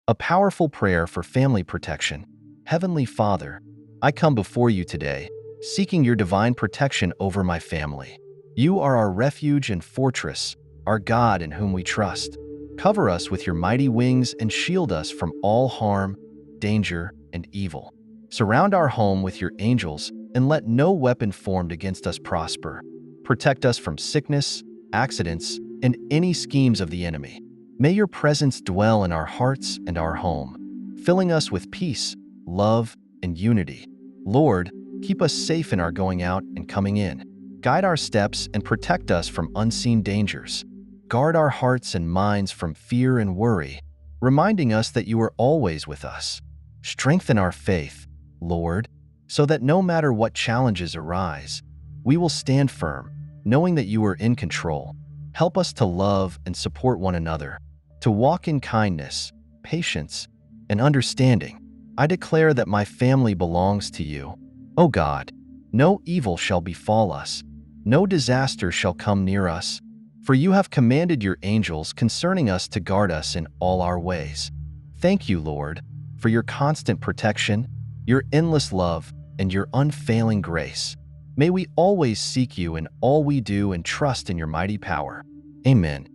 A powerful prayer for family protection. Heavenly Father, I come before you today, seeking your divine protection over my family. You are our refuge and fortress, our God in whom we trust. Cover us with your mighty wings and shield us from all harm, danger, and evil. Surround our home with your angels and let no weapon formed against us prosper. Protect us from sickness, accidents, and any schemes of the enemy. May your presence dwell in our hearts and our home, filling us with peace, love, and unity. Lord, keep us safe in our going out and coming in. Guide our steps and protect us from unseen dangers. Guard our hearts and minds from fear and worry, reminding us that you are always with us. Strengthen our faith, Lord, so that no matter what challenges arise, we will stand firm, knowing that you are in control. Help us to love and support one another, to walk in kindness, patience, and understanding. I declare that my family belongs to you. O God, no evil shall befall us, no disaster shall come near us, for you have commanded your angels concerning us to guard us in all our ways. Thank you, Lord, for your constant protection, your endless love, and your unfailing grace. May we always seek you in all we do and trust in your mighty power. Amen.